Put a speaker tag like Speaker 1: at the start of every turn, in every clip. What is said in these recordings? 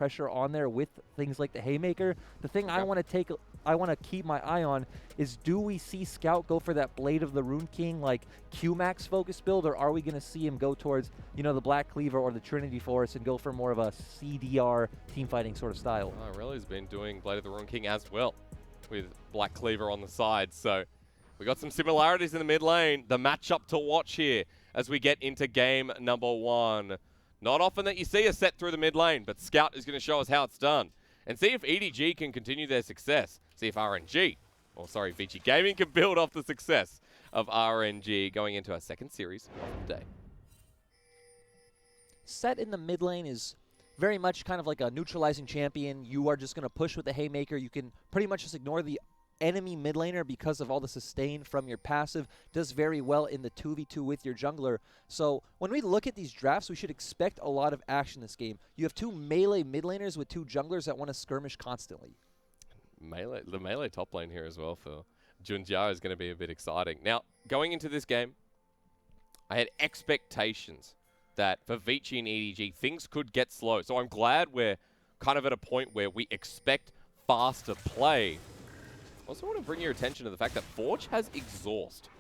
Speaker 1: pressure on there with things like the haymaker. The thing I want to keep my eye on is, do we see Scout go for that Blade of the Rune King like Q-Max focus build, or are we going to see him go towards, you know, the Black Cleaver or the Trinity Force and go for more of a CDR team fighting sort of style?
Speaker 2: Oh, Really's been doing Blade of the Rune King as well, with Black Cleaver on the side. So we got some similarities in the mid lane. The matchup to watch here as we get into game number 1. Not often that you see a set through the mid lane, but Scout is going to show us how it's done. And see if EDG can continue their success. See if Vici Gaming can build off the success of RNG going into our second series of the day.
Speaker 1: Set in the mid lane is very much kind of like a neutralizing champion. You are just going to push with the haymaker. You can pretty much just ignore the enemy mid laner because of all the sustain from your passive. Does very well in the 2v2 with your jungler. So when we look at these drafts, we should expect a lot of action this game. You have 2 melee mid laners with 2 junglers that want to skirmish constantly.
Speaker 2: The melee top lane here as well for Junjia is going to be a bit exciting. Now, going into this game, I had expectations that for Vici and EDG, things could get slow. So I'm glad we're kind of at a point where we expect faster play. I also want to bring your attention to the fact that Forge has exhaust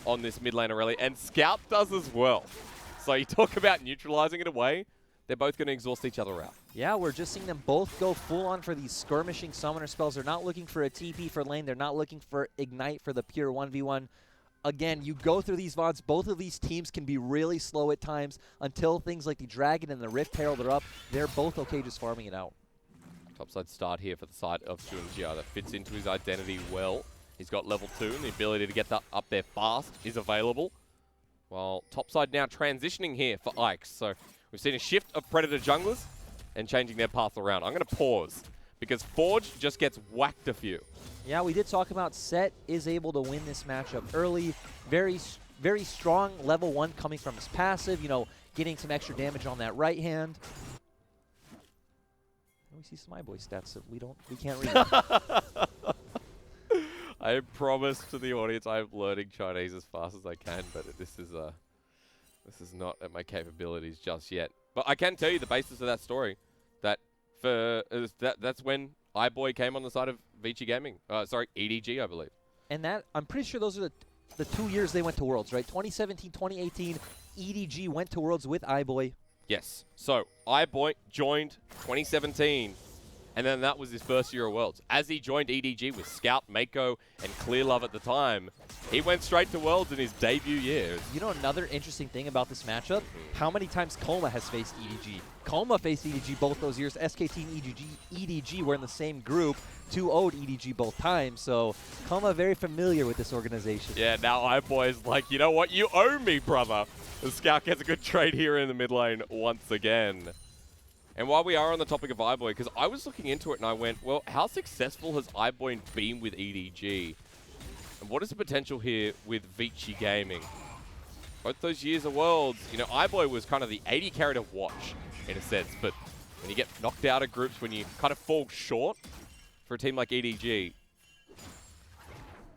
Speaker 2: on this mid laner rally, and Scout does as well. So you talk about neutralizing it away, they're both going to exhaust each other out.
Speaker 1: Yeah, we're just seeing them both go full on for these skirmishing summoner spells. They're not looking for a TP for lane. They're not looking for Ignite for the pure 1v1. Again, you go through these VODs, both of these teams can be really slow at times until things like the Dragon and the Rift Herald are up. They're both okay just farming it out.
Speaker 2: Topside start here for the side of Junjia that fits into his identity well. He's got level 2 and the ability to get that up there fast is available. While topside now transitioning here for Ike. So we've seen a shift of Predator junglers and changing their path around. I'm going to pause because Forge just gets whacked a few.
Speaker 1: Yeah, we did talk about Set is able to win this matchup early. Very strong level 1 coming from his passive, you know, getting some extra damage on that right hand. We see some boy stats that we can't read.
Speaker 2: I promise to the audience I'm learning Chinese as fast as I can, but this is not at my capabilities just yet. But I can tell you the basis of that story. That's when iBoy came on the side of Vici Gaming. Sorry, EDG, I believe.
Speaker 1: And that, I'm pretty sure those are the 2 years they went to Worlds, right? 2017, 2018, EDG went to Worlds with iBoy.
Speaker 2: Yes. So, iBoy joined 2017, and then that was his first year of Worlds. As he joined EDG with Scout, Mako, and Clearlove at the time, he went straight to Worlds in his debut year.
Speaker 1: You know another interesting thing about this matchup? How many times Coma has faced EDG? Coma faced EDG both those years. SKT and EDG were in the same group. 2-0'd EDG both times, so Coma very familiar with this organization.
Speaker 2: Yeah, now iBoy is like, you know what? You owe me, brother. The Scout gets a good trade here in the mid lane once again. And while we are on the topic of iBoy, because I was looking into it and I went, well, how successful has iBoy been with EDG? And what is the potential here with Vici Gaming? Both those years of Worlds, you know, iBoy was kind of the 80 carry to watch, in a sense, but when you get knocked out of groups, when you kind of fall short for a team like EDG,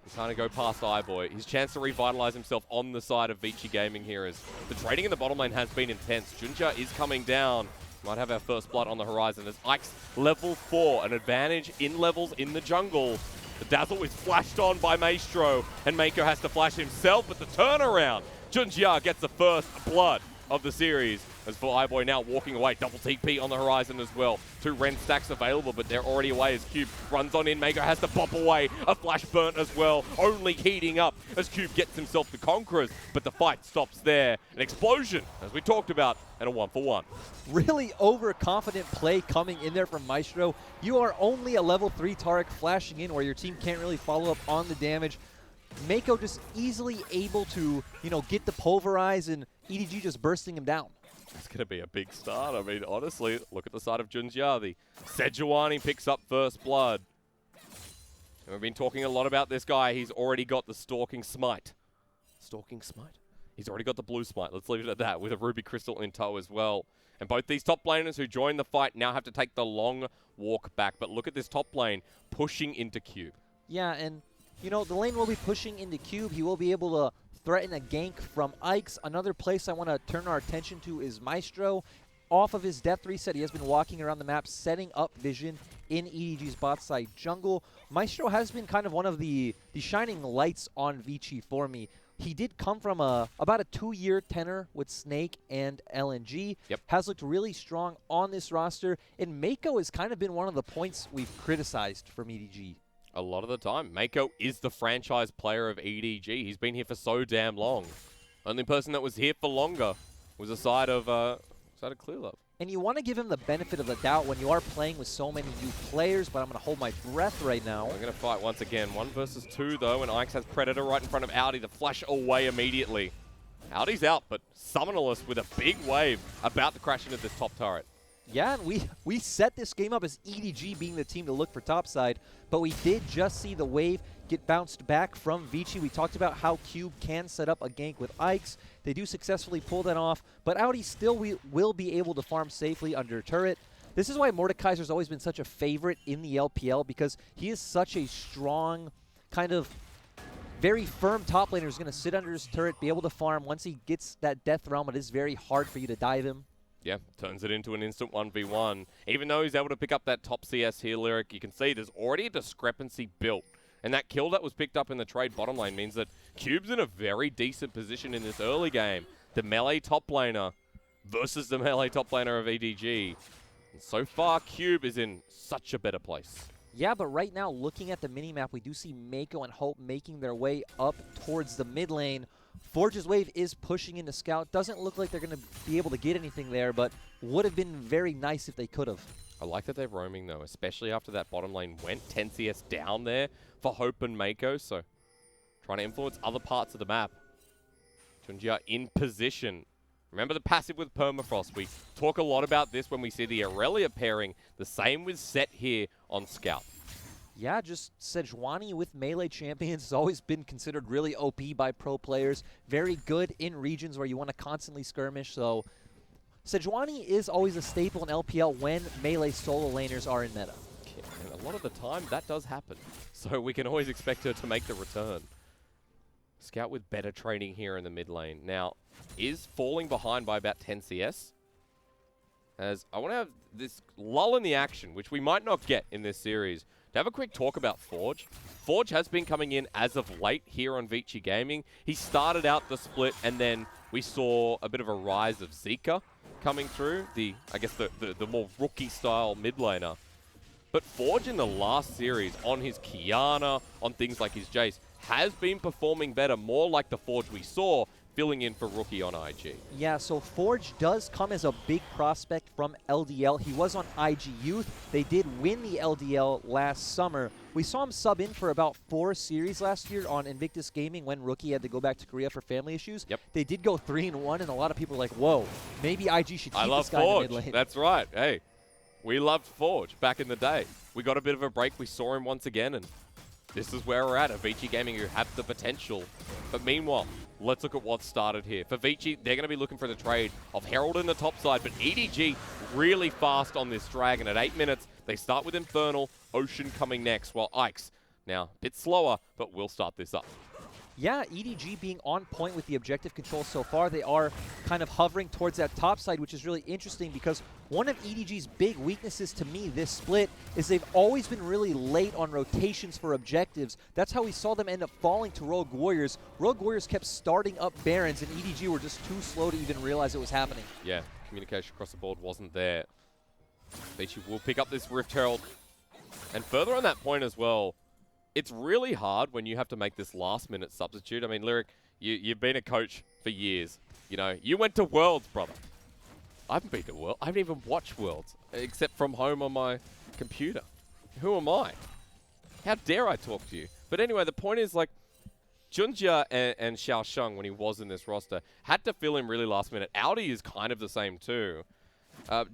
Speaker 2: he's trying to go past iBoy. His chance to revitalize himself on the side of Vici Gaming here is the trading in the bottom lane has been intense. Junjia is coming down. Might have our first blood on the horizon as Ike's level 4, an advantage in levels in the jungle. The Dazzle is flashed on by Maestro, and Mako has to flash himself, but the turnaround. Junjia gets the first blood of the series. As for iBoy now walking away, double TP on the horizon as well. 2 Ren stacks available, but they're already away as Cube runs on in. Mako has to pop away. A flash burnt as well, only heating up as Cube gets himself the Conquerors, but the fight stops there. An explosion, as we talked about, and a 1-for-1.
Speaker 1: Really overconfident play coming in there from Maestro. You are only a level 3 Taric flashing in where your team can't really follow up on the damage. Mako just easily able to, you know, get the pulverize and EDG just bursting him down.
Speaker 2: It's going to be a big start. I mean, honestly, look at the side of Junjia. The Sejuani picks up first blood. And we've been talking a lot about this guy. He's already got the Stalking Smite. Stalking Smite? He's already got the Blue Smite. Let's leave it at that, with a Ruby Crystal in tow as well. And both these top laners who join the fight now have to take the long walk back. But look at this top lane pushing into Cube.
Speaker 1: Yeah, and, you know, the lane will be pushing into Cube. He will be able to threaten a gank from Ike's. Another place I want to turn our attention to is Maestro. off of his death reset, he has been walking around the map, setting up vision in EDG's bot side jungle. Maestro has been kind of one of the shining lights on Vici for me. He did come from about a 2-year tenor with Snake and LNG.
Speaker 2: Yep.
Speaker 1: Has looked really strong on this roster. And Mako has kind of been one of the points we've criticized from EDG.
Speaker 2: A lot of the time, Mako is the franchise player of EDG. He's been here for so damn long. Only person that was here for longer was a side of Clearlove.
Speaker 1: And you want to give him the benefit of the doubt when you are playing with so many new players, but I'm going to hold my breath right now.
Speaker 2: We're going to fight once again. 1 versus 2, though, and Ike's has Predator right in front of Audi. The flash away immediately. Audi's out, but Summonerless with a big wave about to crash into this top turret.
Speaker 1: Yeah, and we set this game up as EDG being the team to look for topside, but we did just see the wave get bounced back from Vici. We talked about how Cube can set up a gank with Ike's. They do successfully pull that off, but Audi still will be able to farm safely under turret. This is why Mordekaiser's always been such a favorite in the LPL, because he is such a strong, kind of very firm top laner who's going to sit under his turret, be able to farm. Once he gets that death realm, it is very hard for you to dive him.
Speaker 2: Yeah, turns it into an instant 1v1. Even though he's able to pick up that top CS here, Lyric, you can see there's already a discrepancy built. And that kill that was picked up in the trade bottom lane means that Cube's in a very decent position in this early game. The melee top laner versus the melee top laner of EDG. And so far, Cube is in such a better place.
Speaker 1: Yeah, but right now, looking at the minimap, we do see Mako and Hope making their way up towards the mid lane. Forge's wave is pushing into Scout. Doesn't look like they're going to be able to get anything there, but would have been very nice if they could have.
Speaker 2: I like that they're roaming, though, especially after that bottom lane went. 10 CS down there for Hope and Mako, so trying to influence other parts of the map. Tunjia in position. Remember the passive with Permafrost. We talk a lot about this when we see the Aurelia pairing. The same with Set here on Scout.
Speaker 1: Yeah, just Sejuani with melee champions has always been considered really OP by pro players. Very good in regions where you want to constantly skirmish, so Sejuani is always a staple in LPL when melee solo laners are in meta.
Speaker 2: Yeah, and a lot of the time, that does happen. So we can always expect her to make the return. Scout with better training here in the mid lane. Now, is falling behind by about 10 CS. As I want to have this lull in the action, which we might not get in this series, to have a quick talk about Forge. Forge has been coming in as of late here on Vici Gaming. He started out the split, and then we saw a bit of a rise of Zika coming through, I guess the more rookie-style mid laner. But Forge in the last series, on his Kiana, on things like his Jace, has been performing better, more like the Forge we saw, filling in for rookie on IG.
Speaker 1: Yeah, so Forge does come as a big prospect from LDL. He was on IG Youth. They did win the LDL last summer. We saw him sub in for about 4 series last year on Invictus Gaming when Rookie had to go back to Korea for family issues.
Speaker 2: Yep.
Speaker 1: They did go 3-1, and a lot of people were like, whoa, maybe IG should keep this guy
Speaker 2: Forge.
Speaker 1: in the mid lane.
Speaker 2: That's right. Hey, we loved Forge back in the day. We got a bit of a break. We saw him once again, and this is where we're at Vici Gaming, who have the potential. But meanwhile, let's look at what's started here. For Vici, they're going to be looking for the trade of Herald in the top side, but EDG really fast on this Dragon. At 8 minutes, they start with Infernal, Ocean coming next, while Ike's now a bit slower, but will start this up.
Speaker 1: Yeah, EDG being on point with the objective control so far. They are kind of hovering towards that top side, which is really interesting because one of EDG's big weaknesses to me this split is they've always been really late on rotations for objectives. That's how we saw them end up falling to Rogue Warriors. Rogue Warriors kept starting up Barons, and EDG were just too slow to even realize it was happening.
Speaker 2: Yeah, communication across the board wasn't there. Vici will pick up this Rift Herald. And further on that point as well, it's really hard when you have to make this last-minute substitute. I mean, Lyric, you've been a coach for years. You know, you went to Worlds, brother. I haven't been to Worlds. I haven't even watched Worlds, except from home on my computer. Who am I? How dare I talk to you? But anyway, the point is, like, Junjia and Xiao Sheng, when he was in this roster, had to fill in really last minute. Audi is kind of the same too,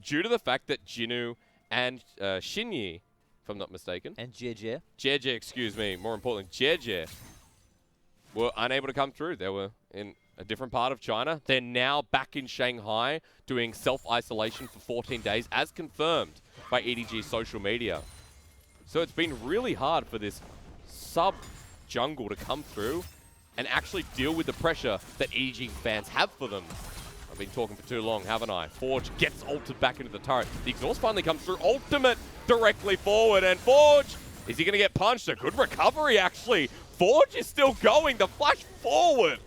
Speaker 2: due to the fact that Jinu and Xinyi, if I'm not mistaken.
Speaker 1: And Jie.
Speaker 2: Jie, excuse me. More importantly, Jie were unable to come through. They were in a different part of China. They're now back in Shanghai doing self-isolation for 14 days, as confirmed by EDG's social media. So it's been really hard for this sub-jungle to come through and actually deal with the pressure that EDG fans have for them. I've been talking for too long, haven't I? Forge gets ulted back into the turret. The exhaust finally comes through. Ultimate directly forward. And Forge, is he going to get punched? A good recovery, actually. Forge is still going. The flash forward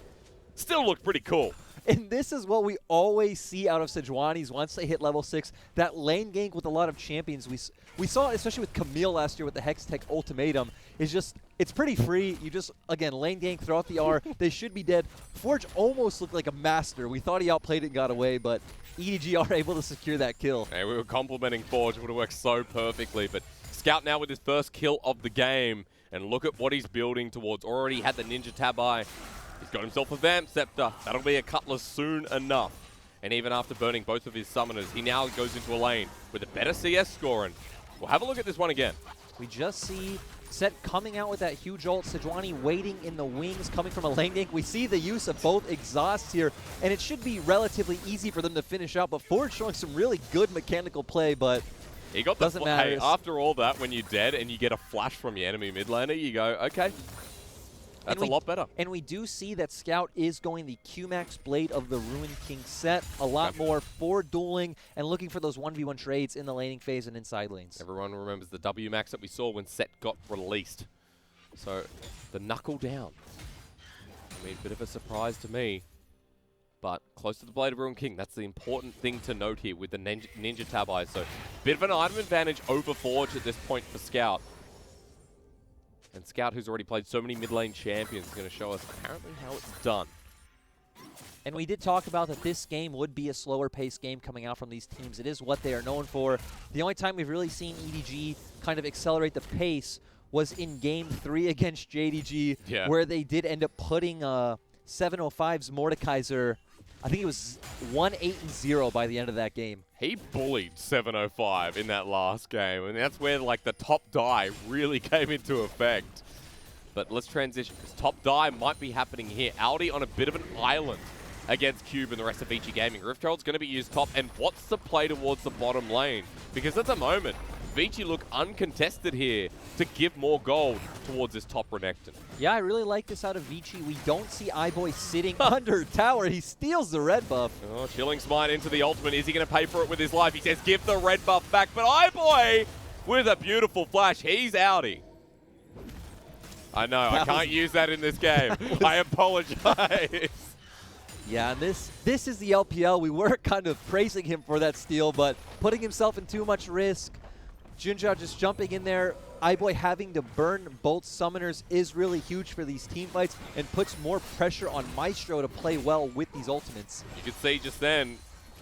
Speaker 2: still looked pretty cool.
Speaker 1: And this is what we always see out of Sejuani's once they hit level 6. That lane gank with a lot of champions. We saw it especially with Camille last year with the Hextech Ultimatum. It's pretty free. You just, again, lane gank, throw out the R. They should be dead. Forge almost looked like a master. We thought he outplayed it and got away, but EDG are able to secure that kill.
Speaker 2: Hey, we were complimenting Forge. It would have worked so perfectly. But Scout now with his first kill of the game. And look at what he's building towards. Already had the Ninja Tabi. He's got himself a Vamp Scepter. That'll be a Cutlass soon enough. And even after burning both of his summoners, he now goes into a lane with a better CS score. And we'll have a look at this one again.
Speaker 1: We just see Set coming out with that huge ult. Sejuani waiting in the wings, coming from a lane gank. We see the use of both exhausts here, and it should be relatively easy for them to finish out. But Forge showing some really good mechanical play, but
Speaker 2: he got
Speaker 1: doesn't matter.
Speaker 2: Hey, after all that, when you're dead and you get a flash from your enemy mid laner, you go, okay. That's a lot better.
Speaker 1: And we do see that Scout is going the Q-Max Blade of the Ruined King set. A lot more for dueling and looking for those 1v1 trades in the laning phase and inside lanes.
Speaker 2: Everyone remembers the W-Max that we saw when Set got released. So, the knuckle down. I mean, a bit of a surprise to me. But close to the Blade of Ruined King. That's the important thing to note here with the Ninja Tabi. So, bit of an item advantage over Forge at this point for Scout. And Scout, who's already played so many mid lane champions, is going to show us apparently how it's done.
Speaker 1: And we did talk about that this game would be a slower paced game coming out from these teams. It is what they are known for. The only time we've really seen EDG kind of accelerate the pace was in Game 3 against JDG, where they did end up putting 705's Mordekaiser, I think it was 1-8-0 by the end of that game.
Speaker 2: He bullied 705 in that last game, and that's where like the top die really came into effect. But let's transition, because top die might be happening here. Audi on a bit of an island against Cube and the rest of Vici Gaming. Rift Herald's going to be used top, and what's the play towards the bottom lane? Because at the moment, Vici look uncontested here to give more gold towards this top Renekton.
Speaker 1: Yeah, I really like this out of Vici. We don't see iBoy sitting under tower. He steals the red buff.
Speaker 2: Oh, Chilling Smite into the ultimate. Is he going to pay for it with his life? He says, give the red buff back. But iBoy, with a beautiful flash, he's outie. I know, I can't use that in this game. I apologize.
Speaker 1: Yeah, and this is the LPL. We were kind of praising him for that steal, but putting himself in too much risk. Junjia just jumping in there. iBoy having to burn both summoners is really huge for these team fights and puts more pressure on Maestro to play well with these ultimates.
Speaker 2: You could see just then,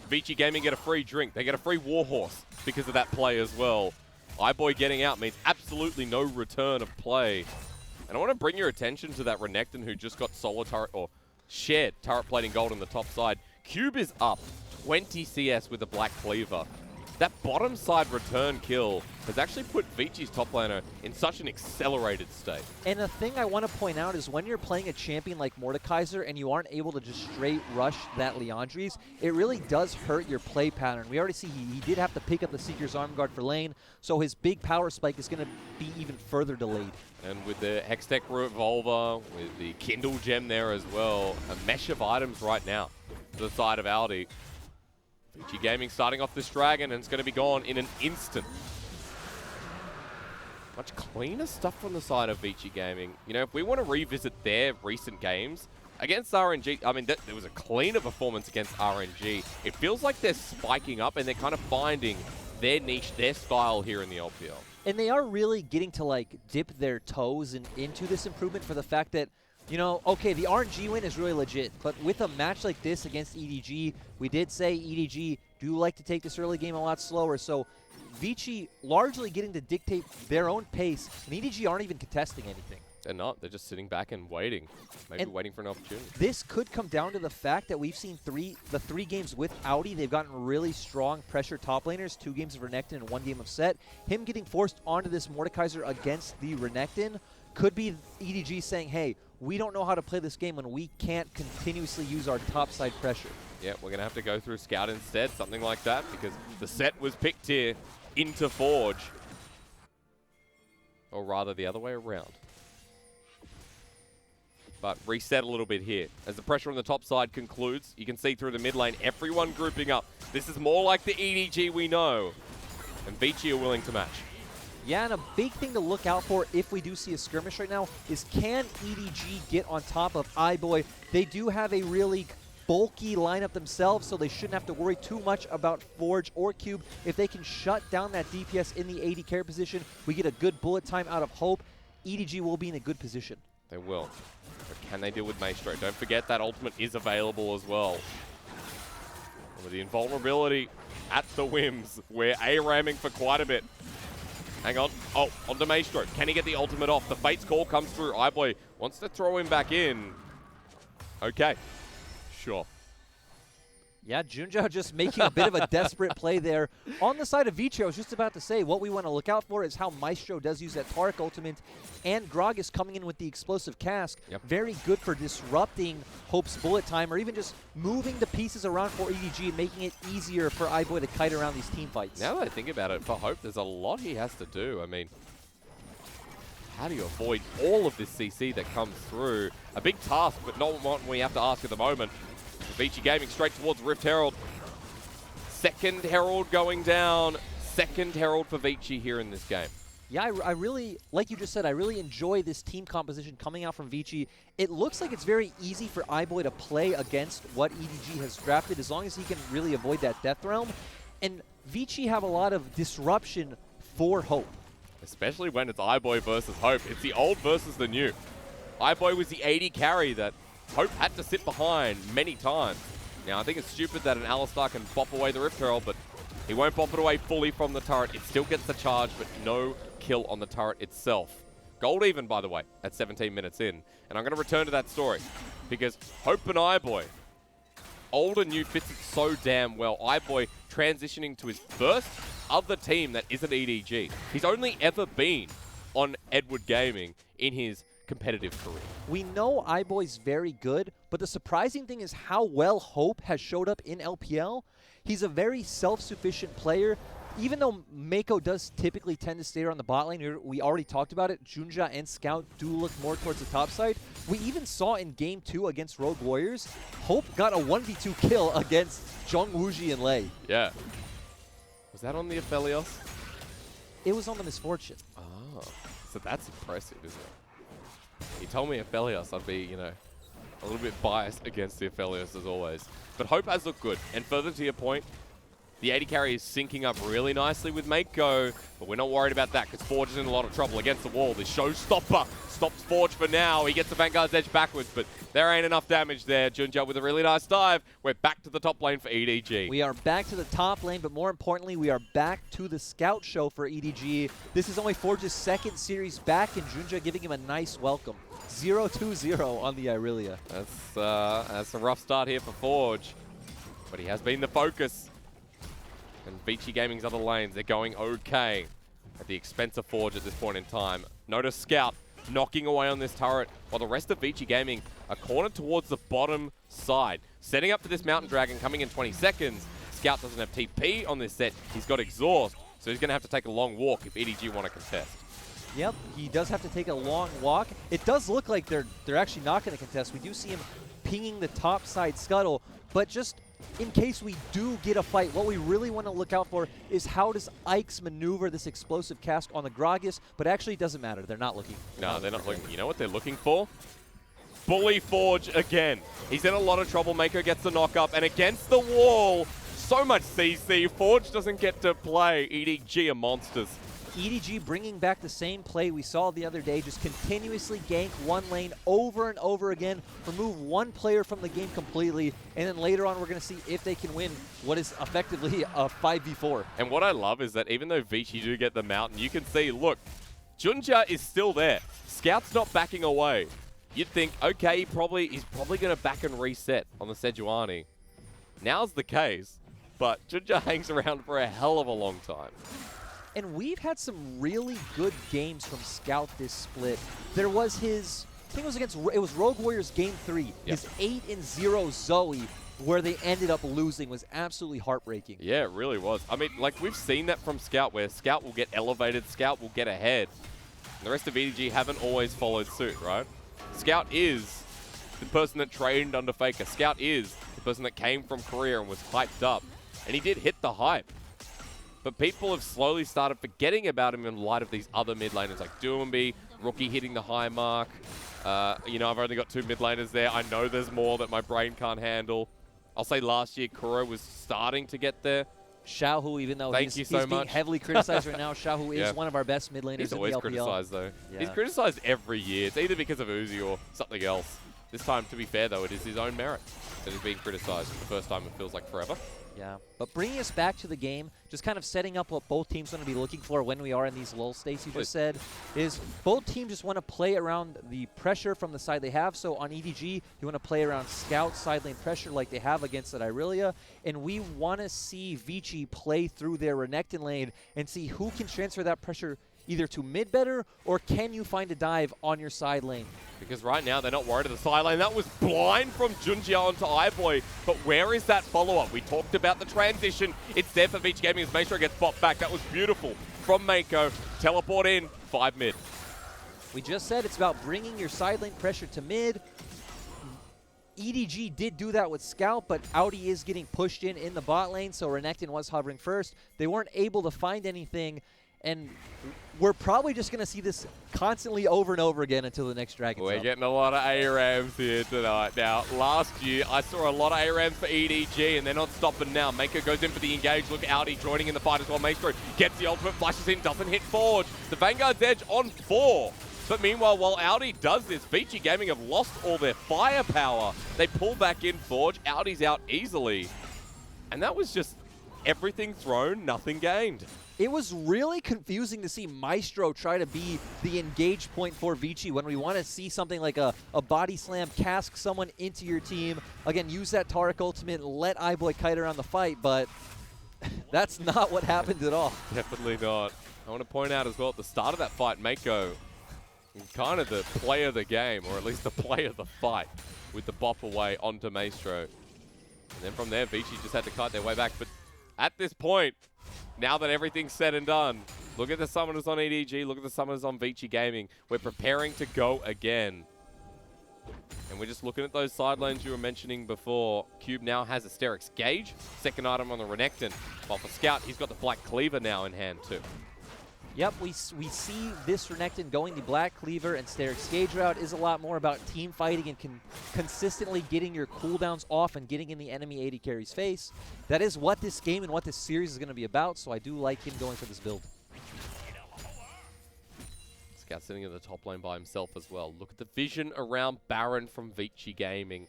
Speaker 2: Vici Gaming get a free drink. They get a free Warhorse because of that play as well. iBoy getting out means absolutely no return of play. And I want to bring your attention to that Renekton who just got solo turret, or shared turret plating gold on the top side. Cube is up 20 CS with the Black Cleaver. That bottom side return kill has actually put Vici's top laner in such an accelerated state.
Speaker 1: And the thing I want to point out is when you're playing a champion like Mordekaiser and you aren't able to just straight rush that Leandries, it really does hurt your play pattern. We already see he did have to pick up the Seeker's Arm Guard for lane, so his big power spike is going to be even further delayed.
Speaker 2: And with the Hextech Revolver, with the Kindle Gem there as well, a mesh of items right now to the side of Aldi. Vici Gaming starting off this dragon, and it's going to be gone in an instant. Much cleaner stuff from the side of Vici Gaming. You know, if we want to revisit their recent games against RNG, I mean, there was a cleaner performance against RNG. It feels like they're spiking up and they're kind of finding their niche, their style here in the LPL.
Speaker 1: And they are really getting to, like, dip their toes into this improvement for the fact that, you know, okay, the RNG win is really legit, but with a match like this against EDG, we did say EDG do like to take this early game a lot slower, so Vici largely getting to dictate their own pace, and EDG aren't even contesting anything.
Speaker 2: They're not. They're just sitting back and waiting. Maybe waiting for an opportunity.
Speaker 1: This could come down to the fact that we've seen the three games with Audi. They've gotten really strong pressure top laners, 2 games of Renekton and 1 game of Set. Him getting forced onto this Mordekaiser against the Renekton could be EDG saying, hey, we don't know how to play this game when we can't continuously use our topside pressure.
Speaker 2: Yeah, we're going to have to go through Scout instead, something like that, because the Set was picked here into Forge. Or rather, the other way around. but reset a little bit here. As the pressure on the top side concludes, you can see through the mid lane, everyone grouping up. This is more like the EDG we know. And Vici are willing to match.
Speaker 1: Yeah, and a big thing to look out for if we do see a skirmish right now is can EDG get on top of iBoy? They do have a really bulky lineup themselves, so they shouldn't have to worry too much about Forge or Cube. If they can shut down that DPS in the AD carry position, we get a good bullet time out of Hope. EDG will be in a good position.
Speaker 2: They will. But can they deal with Maestro? Don't forget that ultimate is available as well. And with the invulnerability at the whims, we're A-ramming for quite a bit. Hang on. Oh, onto Maestro. Can he get the ultimate off? The Fate's Call comes through. iBoy wants to throw him back in. Okay. Sure.
Speaker 1: Yeah, Junja just making a bit of a desperate play there. On the side of Vici, I was just about to say, what we want to look out for is how Maestro does use that Taric ultimate, and Grog is coming in with the explosive cask.
Speaker 2: Yep.
Speaker 1: Very good for disrupting Hope's bullet time, or even just moving the pieces around for EDG and making it easier for iBoy to kite around these team fights.
Speaker 2: Now that I think about it, for Hope, there's a lot he has to do. I mean, how do you avoid all of this CC that comes through? A big task, but not one we have to ask at the moment. Vici Gaming straight towards Rift Herald. Second Herald going down. Second Herald for Vici here in this game.
Speaker 1: Yeah, I really, like you just said, I really enjoy this team composition coming out from Vici. It looks like it's very easy for iBoy to play against what EDG has drafted as long as he can really avoid that Death Realm. And Vici have a lot of disruption for Hope.
Speaker 2: Especially when it's iBoy versus Hope. It's the old versus the new. iBoy was the AD carry that Hope had to sit behind many times. Now, I think it's stupid that an Alistar can bop away the Rift Herald, but he won't bop it away fully from the turret. It still gets the charge, but no kill on the turret itself. Gold even, by the way, at 17 minutes in. And I'm going to return to that story, because Hope and iBoy, old and new, fits it so damn well. iBoy transitioning to his first other team that isn't EDG. He's only ever been on Edward Gaming in his competitive career.
Speaker 1: We know iBoy's very good, but the surprising thing is how well Hope has showed up in LPL. He's a very self-sufficient player. Even though Mako does typically tend to stay around the bot lane, we already talked about it, Junja and Scout do look more towards the top side. We even saw in Game 2 against Rogue Warriors, Hope got a 1v2 kill against Zhong Wuji and Lei.
Speaker 2: Yeah. Was that on the Aphelios?
Speaker 1: It was on the Misfortune.
Speaker 2: Oh, so that's impressive, isn't it? He told me Aphelios, I'd be, you know, a little bit biased against the Aphelios as always. But Hope has looked good. And further to your point, the AD carry is syncing up really nicely with Mako, but we're not worried about that because Forge is in a lot of trouble against the wall. The showstopper stops Forge for now. He gets the Vanguard's edge backwards, but there ain't enough damage there. Junja with a really nice dive. We're back to the top lane for EDG.
Speaker 1: We are back to the top lane, but more importantly, we are back to the Scout show for EDG. This is only Forge's second series back, and Junja giving him a nice welcome. 0-2-0 on the Irelia.
Speaker 2: That's a rough start here for Forge, but he has been the focus. And Vici Gaming's other lanes, they're going okay at the expense of Forge at this point in time. Notice Scout knocking away on this turret, while the rest of Vici Gaming are cornered towards the bottom side. Setting up for this Mountain Dragon coming in 20 seconds. Scout doesn't have TP on this set. He's got Exhaust, so he's going to have to take a long walk if EDG want to contest.
Speaker 1: Yep, he does have to take a long walk. It does look like they're actually not going to contest. We do see him pinging the top side scuttle, but just in case we do get a fight, what we really want to look out for is how does Ike's maneuver this explosive cask on the Gragas, but actually it doesn't matter. They're not looking.
Speaker 2: No, they're not looking. You know what they're looking for? Bully Forge again. He's in a lot of trouble. Mako gets the knock up, and against the wall, so much CC. Forge doesn't get to play. EDG are monsters.
Speaker 1: EDG bringing back the same play we saw the other day, just continuously gank one lane over and over again, remove one player from the game completely, and then later on we're going to see if they can win what is effectively a 5v4.
Speaker 2: And what I love is that even though Vici do get the mountain, you can see, look, Junja is still there. Scout's not backing away. You'd think, okay, he's probably going to back and reset on the Sejuani. Now's the case, but Junja hangs around for a hell of a long time.
Speaker 1: And we've had some really good games from Scout this split. There was his, I think it was Rogue Warriors Game 3.
Speaker 2: Yep.
Speaker 1: His 8-0 Zoe, where they ended up losing, was absolutely heartbreaking.
Speaker 2: Yeah, it really was. I mean, like, we've seen that from Scout, where Scout will get elevated, Scout will get ahead. And the rest of EDG haven't always followed suit, right? Scout is the person that trained under FLICKR. Scout is the person that came from Korea and was hyped up. And he did hit the hype. But people have slowly started forgetting about him in light of these other mid laners like Doomby, Rookie hitting the high mark. You know, I've only got 2 mid laners there. I know there's more that my brain can't handle. I'll say last year, Kuro was starting to get there.
Speaker 1: Xiaohu, even though he's being heavily criticized right now, Xiaohu is one of our best mid laners in the LPL. He's
Speaker 2: always criticized, though. Yeah. He's criticized every year. It's either because of Uzi or something else. This time, to be fair, though, it is his own merit that is being criticized for the first time it feels like forever.
Speaker 1: Yeah, but bringing us back to the game, just kind of setting up what both teams are going to be looking for when we are in these lull states you just said, is both teams just want to play around the pressure from the side they have. So on EDG, you want to play around Scout side lane pressure like they have against that Irelia, and we want to see Vici play through their Renekton lane and see who can transfer that pressure either to mid better, or can you find a dive on your side lane?
Speaker 2: Because right now they're not worried at the side lane. That was blind from Junjiao onto iBoy, but where is that follow-up? We talked about the transition. It's there for Vici Gaming as Maestro gets popped back. That was beautiful from Mako. Teleport in, 5 mid.
Speaker 1: We just said it's about bringing your side lane pressure to mid. EDG did do that with Scout, but Audi is getting pushed in the bot lane, so Renekton was hovering first. They weren't able to find anything, and we're probably just going to see this constantly over and over again until the next Dragon's
Speaker 2: We're
Speaker 1: up.
Speaker 2: getting a lot of ARAMs here tonight. Now, last year, I saw a lot of ARAMs for EDG, and they're not stopping now. Mako goes in for the engage. Look, Audi joining in the fight as well. Maestro gets the ultimate, flashes in, doesn't hit Forge. The Vanguard's edge on 4. But meanwhile, while Audi does this, Vici Gaming have lost all their firepower. They pull back in Forge. Audi's out easily. And that was just everything thrown, nothing gained.
Speaker 1: It was really confusing to see Maestro try to be the engage point for Vici when we want to see something like a body slam, cask someone into your team. Again, use that Taric ultimate and let iBoy kite around the fight, but that's not what happened at all.
Speaker 2: Definitely not. I want to point out as well, at the start of that fight, Mako, kind of the play of the game, or at least the play of the fight, with the bop away onto Maestro. And then from there, Vici just had to kite their way back. But at this point, now that everything's said and done, look at the summoners on EDG, look at the summoners on Vici Gaming. We're preparing to go again. And we're just looking at those side lanes you were mentioning before. Cube now has Asterix Gauge, second item on the Renekton. While for Scout, he's got the Black Cleaver now in hand too.
Speaker 1: Yep, we see this Renekton going the Black Cleaver and Sterix Gauge route is a lot more about team fighting and consistently getting your cooldowns off and getting in the enemy AD carry's face. That is what this game and what this series is going to be about, so I do like him going for this build.
Speaker 2: Scout sitting at the top lane by himself as well. Look at the vision around Baron from Vici Gaming.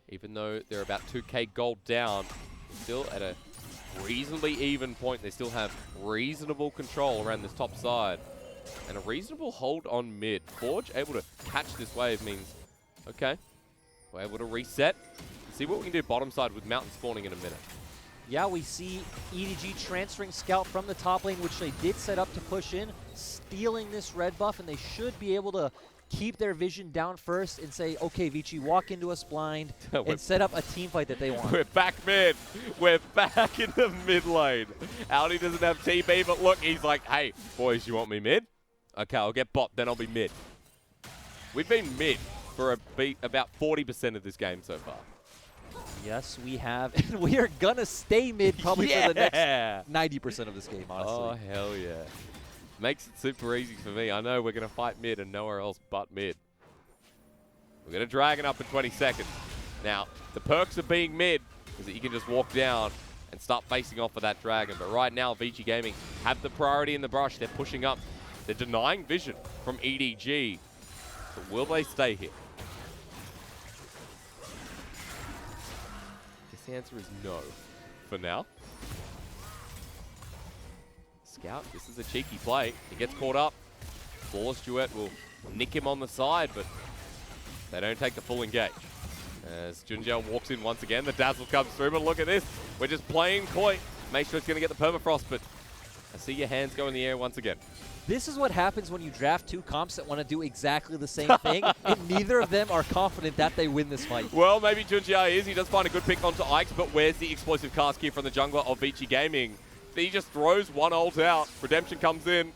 Speaker 2: Even though they're about 2k gold down, still at a reasonably even point. They still have reasonable control around this top side. And a reasonable hold on mid. Forge able to catch this wave means, okay, we're able to reset. See what we can do bottom side with Mountain spawning in a minute.
Speaker 1: Yeah, we see EDG transferring Scout from the top lane, which they did set up to push in, stealing this red buff, and they should be able to keep their vision down first and say, okay, Vici, walk into us blind and set up a team fight that they want.
Speaker 2: We're back mid. We're back in the mid lane. Audi doesn't have TB, but look, he's like, hey, boys, you want me mid? Okay, I'll get bot, then I'll be mid. We've been mid for about 40% of this game so far.
Speaker 1: Yes, we have. And we are going to stay mid probably for the next 90% of this game, honestly.
Speaker 2: Oh, hell yeah. Makes it super easy for me. I know we're going to fight mid and nowhere else but mid. We're going to Dragon up in 20 seconds. Now, the perks of being mid is that you can just walk down and start facing off with that Dragon. But right now, Vici Gaming have the priority in the brush. They're pushing up. They're denying vision from EDG. So will they stay here? Guess the answer is no for now. Scout, this is a cheeky play. He gets caught up. Flawless Duet will nick him on the side, but they don't take the full engage. As Junjiao walks in once again, the dazzle comes through, but look at this. We're just playing coy. Make sure it's going to get the permafrost, but I see your hands go in the air once again.
Speaker 1: This is what happens when you draft two comps that want to do exactly the same thing, and neither of them are confident that they win this fight.
Speaker 2: Well, maybe Junjiao is. He does find a good pick onto Ike, but where's the explosive cast here from the jungler of Vici Gaming? He just throws one ult out. Redemption comes in.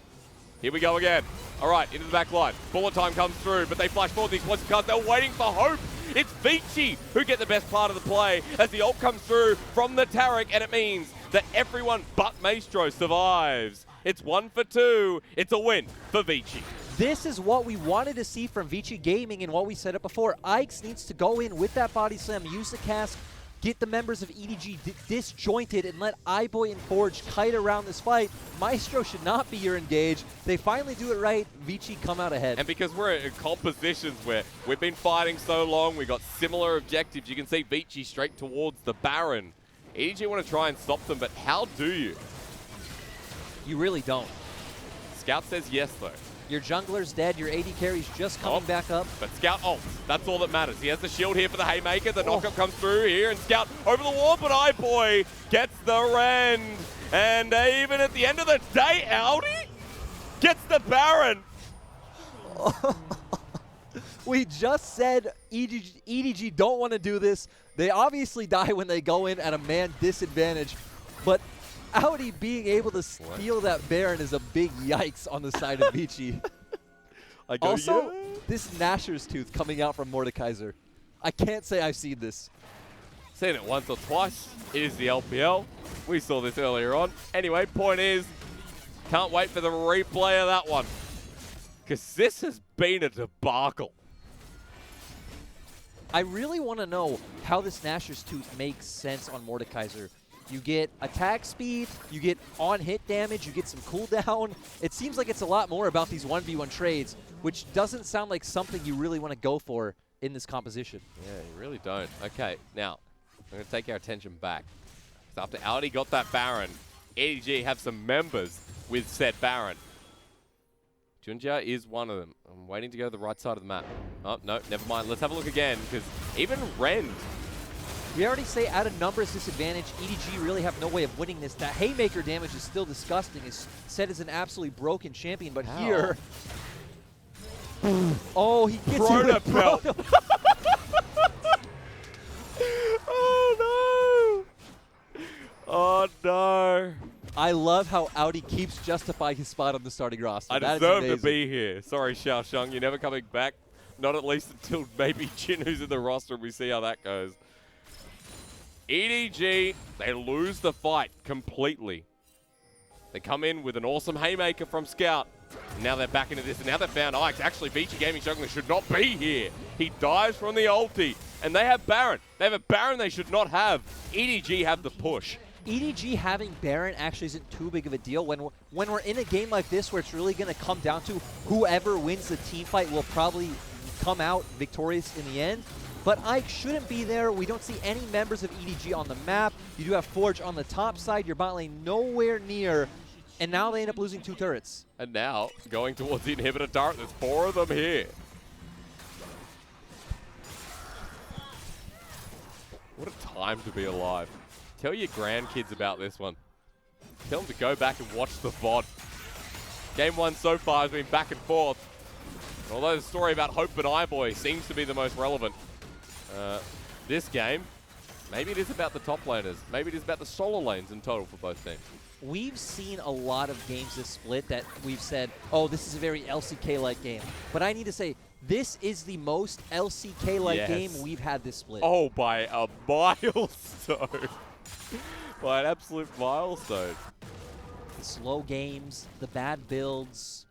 Speaker 2: Here we go again. All right, into the back line. Bullet time comes through, but they flash forward the explosive cast. They're waiting for Hope. It's Vici who get the best part of the play as the ult comes through from the Taric, and it means that everyone but Maestro survives. It's 1 for 2. It's a win for Vici.
Speaker 1: This is what we wanted to see from Vici Gaming and what we said it before. Ike's needs to go in with that body slam, use the cast, get the members of EDG disjointed, and let iBoy and Forge kite around this fight. Maestro should not be your engage. They finally do it right. Vici come out ahead.
Speaker 2: And because we're in compositions where we've been fighting so long, we got similar objectives. You can see Vici straight towards the Baron. EDG want to try and stop them, but how do you?
Speaker 1: You really don't.
Speaker 2: Scout says yes, though.
Speaker 1: Your jungler's dead. Your AD carry's just coming back up.
Speaker 2: But Scout ults. That's all that matters. He has the shield here for the Haymaker. The knockup comes through here, and Scout over the wall, but iBoy gets the rend. And even at the end of the day, Audi gets the Baron.
Speaker 1: We just said EDG don't want to do this. They obviously die when they go in at a man disadvantage. But Audi being able to steal that Baron is a big yikes on the side of Vici. Also, this Nashor's Tooth coming out from Mordekaiser. I can't say I've seen this.
Speaker 2: Seen it once or twice. It is the LPL. We saw this earlier on. Anyway, point is, can't wait for the replay of that one. Because this has been a debacle.
Speaker 1: I really want to know how this Nashor's Tooth makes sense on Mordekaiser. You get attack speed, you get on-hit damage, you get some cooldown. It seems like it's a lot more about these 1v1 trades, which doesn't sound like something you really want to go for in this composition.
Speaker 2: Yeah, you really don't. Okay, now, I'm going to take our attention back. So after Audi got that Baron, EDG have some members with said Baron. Junja is one of them. I'm waiting to go to the right side of the map. Oh, no, never mind. Let's have a look again, because even Rend.
Speaker 1: We already say out of numbers disadvantage, EDG really have no way of winning this. That Haymaker damage is still disgusting. It's set as an absolutely broken champion, but here... Oh, he gets it with Proto.
Speaker 2: Oh, no! Oh, no!
Speaker 1: I love how Audi keeps justifying his spot on the starting roster.
Speaker 2: I deserve to be here. Sorry, Xiao Shang, you're never coming back. Not at least until maybe Jin, who's in the roster, and we see how that goes. EDG, they lose the fight completely. They come in with an awesome Haymaker from Scout. And now they're back into this, and now they've found Ike's. Actually, Vici Gaming Jungler should not be here. He dies from the ulti, and they have Baron. They have a Baron they should not have. EDG have the push.
Speaker 1: EDG having Baron actually isn't too big of a deal. When we're in a game like this where it's really going to come down to whoever wins the team fight will probably come out victorious in the end. But Ike shouldn't be there. We don't see any members of EDG on the map. You do have Forge on the top side. Your bot lane nowhere near. And now they end up losing 2 turrets.
Speaker 2: And now, going towards the inhibitor turret, there's 4 of them here. What a time to be alive. Tell your grandkids about this one. Tell them to go back and watch the VOD. Game 1 so far has been back and forth. Although the story about Hope and iBoy seems to be the most relevant. This game, maybe it is about the top laners. Maybe it is about the solo lanes in total for both teams.
Speaker 1: We've seen a lot of games this split that we've said, oh, this is a very LCK-like game. But I need to say, this is the most LCK-like game we've had this split.
Speaker 2: Oh, by a milestone. By an absolute milestone.
Speaker 1: The slow games, the bad builds.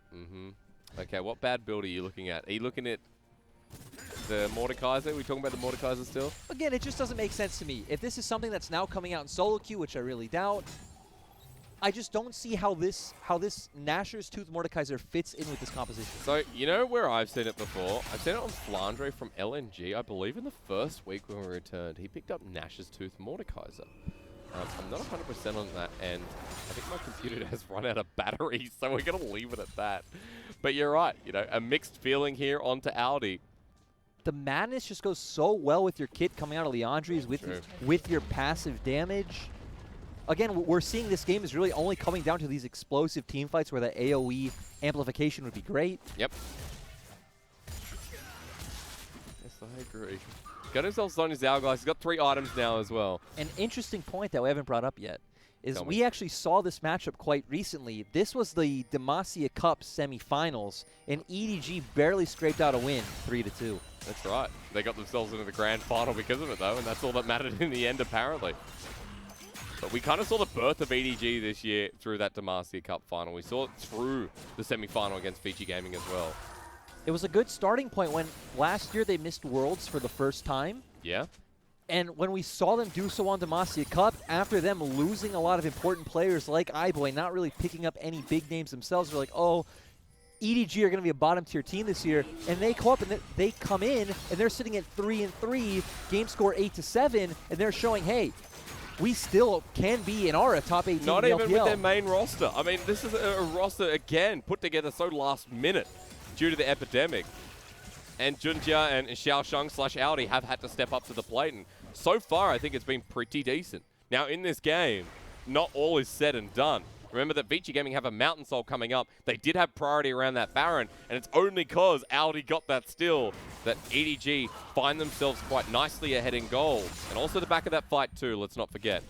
Speaker 2: Okay, what bad build are you looking at? Are you looking at the Mordekaiser? Are we talking about the Mordekaiser still?
Speaker 1: Again, it just doesn't make sense to me. If this is something that's now coming out in solo queue, which I really doubt, I just don't see how this Nashor's Tooth Mordekaiser fits in with this composition.
Speaker 2: So, you know where I've seen it before? I've seen it on Flandre from LNG. I believe in the first week when we returned, he picked up Nashor's Tooth Mordekaiser. I'm not 100% on that, and I think my computer has run out of battery, so we're going to leave it at that. But you're right, you know, a mixed feeling here onto Audi.
Speaker 1: The madness just goes so well with your kit coming out of Leandri's with your passive damage. Again, we're seeing this game is really only coming down to these explosive team fights where the AoE amplification would be great.
Speaker 2: Yep. Yes, I agree. Got himself Sonya's Hourglass. He's got 3 items now as well.
Speaker 1: An interesting point that we haven't brought up yet. is we actually saw this matchup quite recently. This was the Demacia Cup semifinals, and EDG barely scraped out a win, 3-2.
Speaker 2: That's right. They got themselves into the grand final because of it, though, and that's all that mattered in the end, apparently. But we kind of saw the birth of EDG this year through that Demacia Cup final. We saw it through the semi-final against Vici Gaming as well.
Speaker 1: It was a good starting point when last year they missed Worlds for the first time.
Speaker 2: Yeah.
Speaker 1: And when we saw them do so on Demacia Cup, after them losing a lot of important players like iBoy, not really picking up any big names themselves, we're like, oh, EDG are going to be a bottom-tier team this year. And they come up and they come in, and they're sitting at 3-3, game score 8-7, and they're showing, hey, we still can be and are a top 8 team
Speaker 2: Not
Speaker 1: in the
Speaker 2: even
Speaker 1: LPL.
Speaker 2: with their main roster. I mean, this is a roster, again, put together so last minute due to the epidemic. And Junjia and Xiaosheng/Audi have had to step up to the plate. And so far, I think it's been pretty decent. Now, in this game, not all is said and done. Remember that Vici Gaming have a Mountain Soul coming up. They did have priority around that Baron, and it's only because Audi got that steal that EDG find themselves quite nicely ahead in gold. And also the back of that fight too, let's not forget.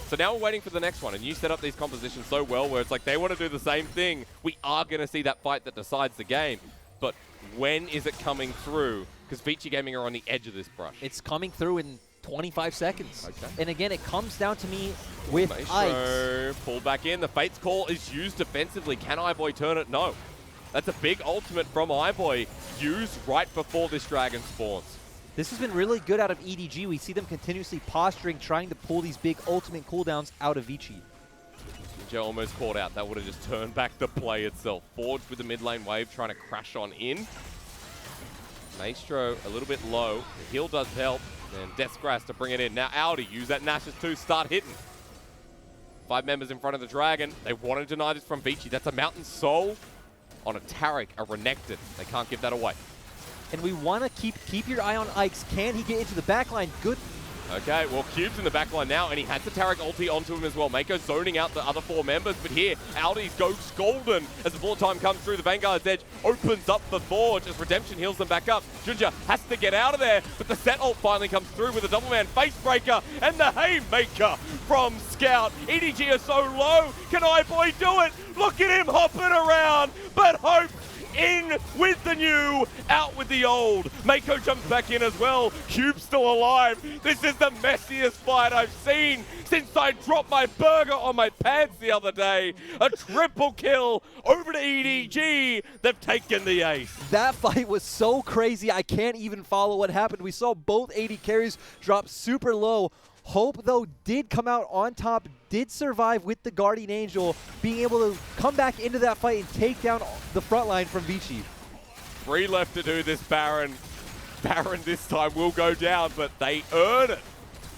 Speaker 2: So now we're waiting for the next one, and you set up these compositions so well where it's like they want to do the same thing. We are going to see that fight that decides the game. But when is it coming through? Because Vici Gaming are on the edge of this brush.
Speaker 1: It's coming through in 25 seconds.
Speaker 2: Okay.
Speaker 1: And again, it comes down to me with
Speaker 2: Maestro
Speaker 1: Ice.
Speaker 2: pull back in. The Fate's Call is used defensively. Can iBoy turn it? No. That's a big ultimate from iBoy used right before this dragon spawns.
Speaker 1: This has been really good out of EDG. We see them continuously posturing, trying to pull these big ultimate cooldowns out of Vici.
Speaker 2: Ninja almost caught out. That would have just turned back the play itself. Forge with the mid lane wave trying to crash on in. Maestro a little bit low. The heal does help. And Deathgrass to bring it in. Now Audi, use that Nash's 2, start hitting. 5 members in front of the dragon. They want to deny this from Vici. That's a Mountain Soul on a Taric, a Renekton. They can't give that away.
Speaker 1: And we want to keep your eye on Ikes. Can he get into the backline? Good.
Speaker 2: Okay, well, Cube's in the backline now, and he has the Taric ulti onto him as well. Mako zoning out the other 4 members, but here, Audi's goes golden as the bullet time comes through. The Vanguard's edge opens up for Forge as Redemption heals them back up. Junja has to get out of there, but the set ult finally comes through with a double man face breaker and the Haymaker from Scout. EDG are so low. Can iBoy do it? Look at him hopping around, but Hope in with the new, out with the old. Mako jumps back in as well. Cube's still alive. This is the messiest fight I've seen since I dropped my burger on my pants the other day. A triple kill over to EDG. They've taken the ace.
Speaker 1: That fight was so crazy, I can't even follow what happened. We saw both AD carries drop super low. Hope, though, did come out on top, did survive with the Guardian Angel, being able to come back into that fight and take down the front line from Vici.
Speaker 2: 3 left to do this, Baron. Baron this time will go down, but they earn it.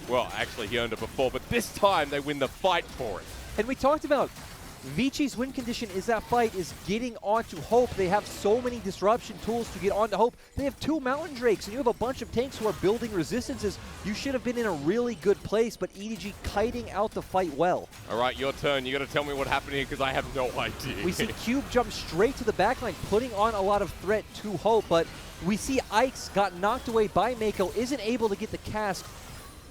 Speaker 2: Well, actually, he earned it before, but this time they win the fight for it.
Speaker 1: And we talked about Vici's win condition is that fight is getting onto Hope. They have so many disruption tools to get onto Hope. They have 2 Mountain Drakes, and you have a bunch of tanks who are building resistances. You should have been in a really good place, but EDG kiting out the fight well.
Speaker 2: All right, your turn. You got to tell me what happened here because I have no idea.
Speaker 1: We see Cube jump straight to the backline, putting on a lot of threat to Hope, but we see Ikes got knocked away by Mako, isn't able to get the cast,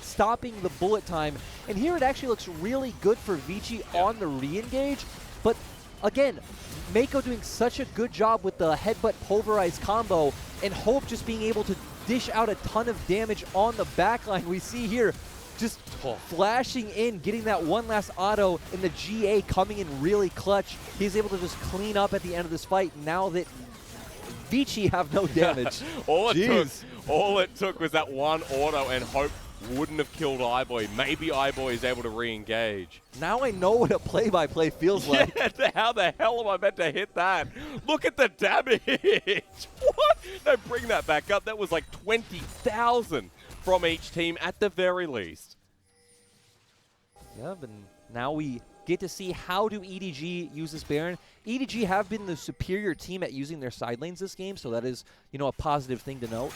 Speaker 1: stopping the bullet time. And here it actually looks really good for Vici on the re-engage. But again, Mako doing such a good job with the headbutt pulverize combo, and Hope just being able to dish out a ton of damage on the backline. We see here just flashing in, getting that one last auto, and the GA coming in really clutch. He's able to just clean up at the end of this fight now that Vici have no damage.
Speaker 2: all it took was that one auto, and Hope wouldn't have killed iBoy. Maybe iBoy is able to re-engage.
Speaker 1: Now I know what a play-by-play feels like.
Speaker 2: Yeah, how the hell am I meant to hit that? Look at the damage. What? No, bring that back up. That was like 20,000 from each team at the very least.
Speaker 1: Yeah, but now we get to see how do EDG use this Baron. EDG have been the superior team at using their side lanes this game, so that is, you know, a positive thing to note.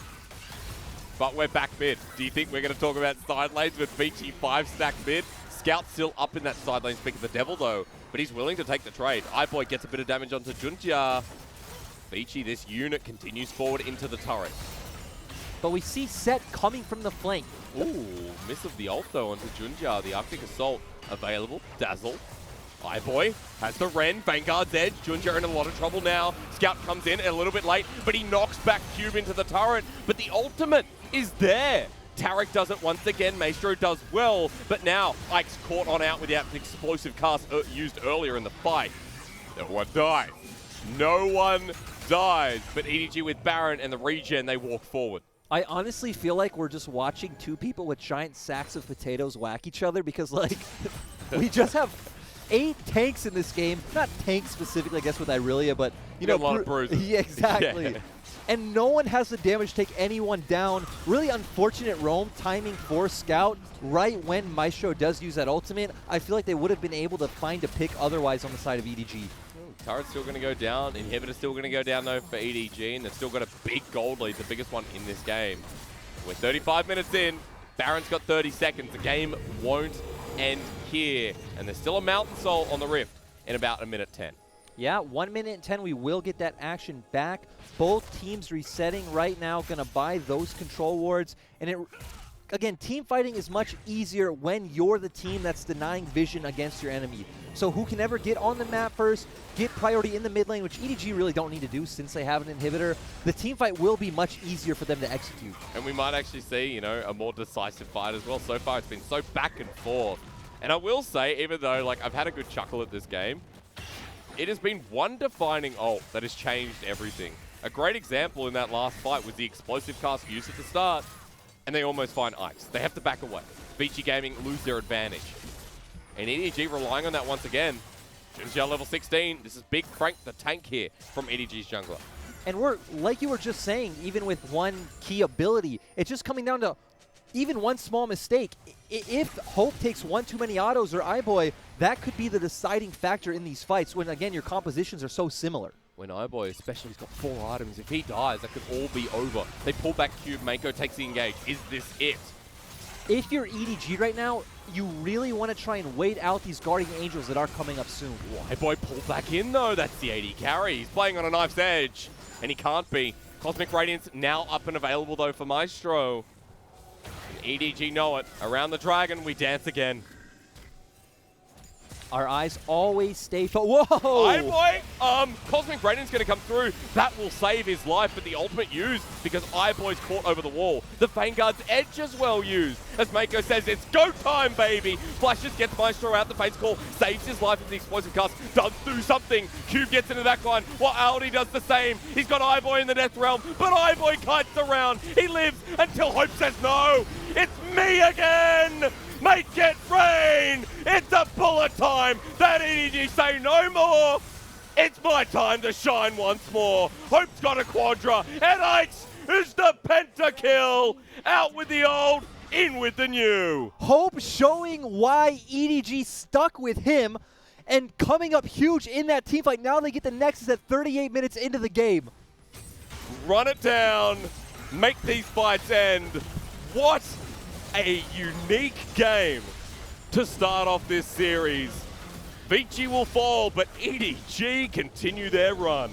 Speaker 2: But we're back mid. Do you think we're going to talk about side lanes with Vici 5-stack mid? Scout's still up in that side lane, speak of the devil though, but he's willing to take the trade. iBoy gets a bit of damage onto Junjia. Vici, this unit continues forward into the turret.
Speaker 1: But we see Set coming from the flank.
Speaker 2: Ooh, miss of the ult though onto Junja. The Arctic Assault available. Dazzle. iBoy has the Ren. Vanguard's edge. Junja in a lot of trouble now. Scout comes in a little bit late, but he knocks back Cube into the turret. But the ultimate is there. Tarek does it once again. Maestro does well, but now Ike's caught on out with that explosive cast used earlier in the fight. No one dies. No one dies. But EDG with Baron and the regen, they walk forward.
Speaker 1: I honestly feel like we're just watching two people with giant sacks of potatoes whack each other because, like, we just have 8 tanks in this game. Not tanks specifically, I guess, with Irelia, but, you know,
Speaker 2: a lot of bruises.
Speaker 1: Yeah, exactly. Yeah. And no one has the damage to take anyone down. Really unfortunate roam timing for Scout right when Maestro does use that ultimate. I feel like they would have been able to find a pick otherwise on the side of EDG.
Speaker 2: Turret's still going to go down. Inhibitor's still going to go down, though, for EDG. And they've still got a big gold lead, the biggest one in this game. We're 35 minutes in. Baron's got 30 seconds. The game won't end here. And there's still a Mountain Soul on the Rift in about 1:10.
Speaker 1: Yeah, 1:10. We will get that action back. Both teams resetting right now. Going to buy those control wards. And it, again, team fighting is much easier when you're the team that's denying vision against your enemy. So who can ever get on the map first, get priority in the mid lane, which EDG really don't need to do since they have an inhibitor, the team fight will be much easier for them to execute. And
Speaker 2: we might actually see, you know, a more decisive fight as well. So far, it's been so back and forth. And I will say, even though, like, I've had a good chuckle at this game, it has been one defining ult that has changed everything. A great example in that last fight was the explosive cast used at the start, and they almost find Ice. They have to back away. Vici Gaming lose their advantage. And EDG relying on that once again. Junja level 16. This is Big Frank the tank here from EDG's jungler.
Speaker 1: And we're, like you were just saying, even with one key ability, it's just coming down to even one small mistake. If Hope takes one too many autos or iBoy, that could be the deciding factor in these fights when, again, your compositions are so similar.
Speaker 2: When iBoy, especially, he's got 4 items. If he dies, that could all be over. They pull back Cube. Mako takes the engage. Is this it?
Speaker 1: If you're EDG right now, you really want to try and wait out these Guardian Angels that are coming up soon.
Speaker 2: iBoy pulled back in, though. That's the AD carry. He's playing on a knife's edge, and he can't be. Cosmic Radiance now up and available, though, for Maestro. And EDG know it. Around the dragon, we dance again.
Speaker 1: Our eyes always stay Whoa!
Speaker 2: iBoy! Cosmic Radiant's going to come through. That will save his life, but the ultimate used because iBoy's caught over the wall. The Vanguard's edge as well used. As Mako says, it's go time, baby! Flashes, gets Maestro out, the Fate's Call, saves his life with the explosive cast, does do something. Cube gets into the back line, while Aldi does the same. He's got iBoy in the Death Realm, but iBoy kites around. He lives until Hope says no! It's me again! Make it rain! It's a bullet time! That EDG say no more! It's my time to shine once more! Hope's got a quadra, and Ice is the pentakill! Out with the old, in with the new!
Speaker 1: Hope showing why EDG stuck with him and coming up huge in that team fight. Now they get the Nexus at 38 minutes into the game.
Speaker 2: Run it down, make these fights end. What a unique game to start off this series. Vici will fall, but EDG continue their run.